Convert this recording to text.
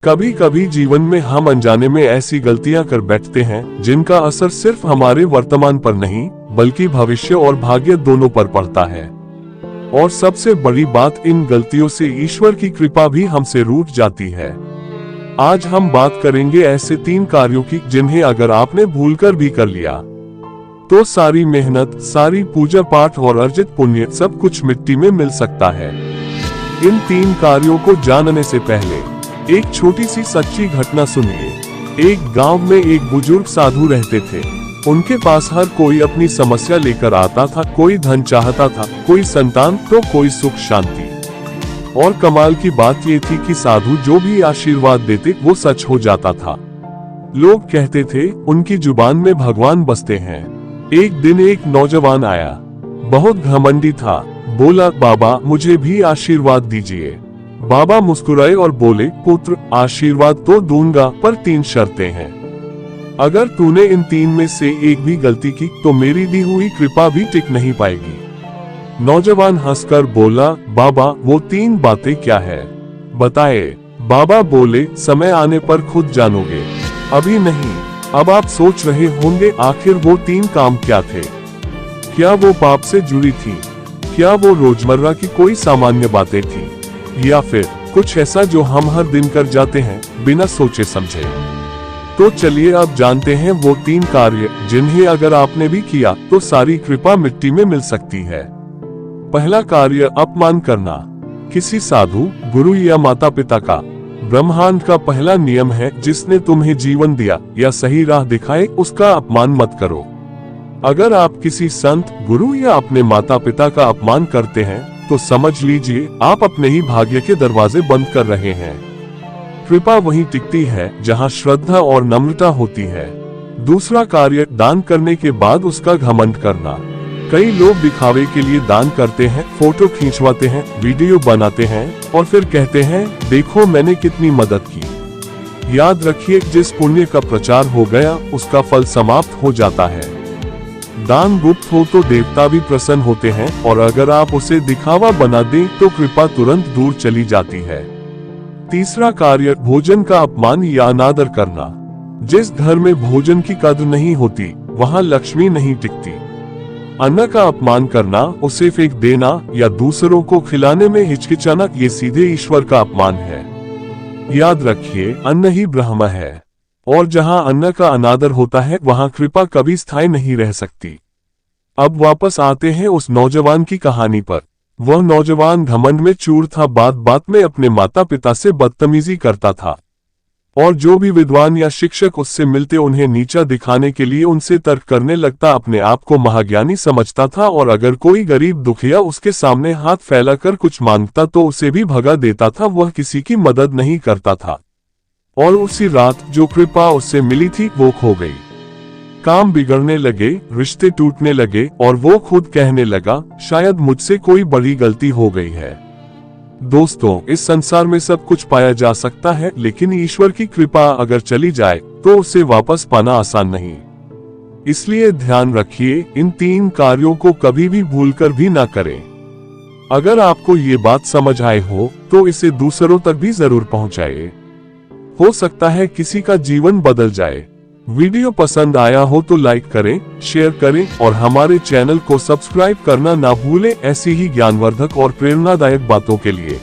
कभी कभी जीवन में हम अनजाने में ऐसी गलतियां कर बैठते हैं जिनका असर सिर्फ हमारे वर्तमान पर नहीं बल्कि भविष्य और भाग्य दोनों पर पड़ता है। और सबसे बड़ी बात, इन गलतियों से ईश्वर की कृपा भी हमसे रूठ जाती है। आज हम बात करेंगे ऐसे 3 कार्यों की जिन्हें अगर आपने भूलकर भी कर लिया तो सारी मेहनत, सारी पूजा पाठ और अर्जित पुण्य सब कुछ मिट्टी में मिल सकता है। इन 3 कार्यों को जानने से पहले एक छोटी सी सच्ची घटना सुनिए। एक गांव में एक बुजुर्ग साधु रहते थे। उनके पास हर कोई अपनी समस्या लेकर आता था। कोई धन चाहता था, कोई संतान तो कोई सुख शांति। और कमाल की बात ये थी कि साधु जो भी आशीर्वाद देते वो सच हो जाता था। लोग कहते थे उनकी जुबान में भगवान बसते हैं। एक दिन एक नौजवान आया, बहुत घमंडी था। बोला, बाबा मुझे भी आशीर्वाद दीजिए। बाबा मुस्कुराए और बोले, पुत्र आशीर्वाद तो दूंगा पर 3 शर्तें हैं। अगर तूने इन 3 में से एक भी गलती की तो मेरी दी हुई कृपा भी टिक नहीं पाएगी। नौजवान हंसकर बोला, बाबा वो 3 बातें क्या है, बताए। बाबा बोले, समय आने पर खुद जानोगे, अभी नहीं। अब आप सोच रहे होंगे आखिर वो 3 काम क्या थे। क्या वो पाप से जुड़ी थी? क्या वो रोजमर्रा की कोई सामान्य बातें थी, या फिर कुछ ऐसा जो हम हर दिन कर जाते हैं बिना सोचे समझे? तो चलिए अब जानते हैं वो 3 कार्य जिन्हें अगर आपने भी किया तो सारी कृपा मिट्टी में मिल सकती है। पहला कार्य, अपमान करना। किसी साधु, गुरु या माता पिता का। ब्रह्मांड का पहला नियम है, जिसने तुम्हें जीवन दिया या सही राह दिखाए उसका अपमान मत करो। अगर आप किसी संत, गुरु या अपने माता पिता का अपमान करते हैं तो समझ लीजिए आप अपने ही भाग्य के दरवाजे बंद कर रहे हैं। कृपा वहीं टिकती है जहां श्रद्धा और नम्रता होती है। दूसरा कार्य, दान करने के बाद उसका घमंड करना। कई लोग दिखावे के लिए दान करते हैं, फोटो खींचवाते हैं, वीडियो बनाते हैं और फिर कहते हैं देखो मैंने कितनी मदद की। याद रखिए, जिस पुण्य का प्रचार हो गया उसका फल समाप्त हो जाता है। दान गुप्त हो तो देवता भी प्रसन्न होते हैं, और अगर आप उसे दिखावा बना दें तो कृपा तुरंत दूर चली जाती है। तीसरा कार्य, भोजन का अपमान या अनादर करना। जिस घर में भोजन की कद्र नहीं होती वहां लक्ष्मी नहीं टिकती। अन्न का अपमान करना, उसे फेंक देना या दूसरों को खिलाने में हिचकिचाना, ये सीधे ईश्वर का अपमान है। याद रखिए, अन्न ही ब्रह्म है, और जहां अन्न का अनादर होता है वहां कृपा कभी स्थायी नहीं रह सकती। अब वापस आते हैं उस नौजवान की कहानी पर। वह नौजवान घमंड में चूर था, बात बात में अपने माता पिता से बदतमीजी करता था, और जो भी विद्वान या शिक्षक उससे मिलते उन्हें नीचा दिखाने के लिए उनसे तर्क करने लगता। अपने आप को महाज्ञानी समझता था, और अगर कोई गरीब दुखिया उसके सामने हाथ फैलाकर कुछ मांगता तो उसे भी भगा देता था। वह किसी की मदद नहीं करता था, और उसी रात जो कृपा उससे मिली थी वो खो गई। काम बिगड़ने लगे, रिश्ते टूटने लगे, और वो खुद कहने लगा शायद मुझसे कोई बड़ी गलती हो गई है। दोस्तों, इस संसार में सब कुछ पाया जा सकता है, लेकिन ईश्वर की कृपा अगर चली जाए तो उसे वापस पाना आसान नहीं। इसलिए ध्यान रखिए, इन 3 कार्यों को कभी भी भूलकर भी ना करें। अगर आपको ये बात समझ आए हो तो इसे दूसरों तक भी जरूर पहुंचाइए। हो सकता है किसी का जीवन बदल जाए। वीडियो पसंद आया हो तो लाइक करें, शेयर करें और हमारे चैनल को सब्सक्राइब करना ना भूलें ऐसी ही ज्ञानवर्धक और प्रेरणादायक बातों के लिए।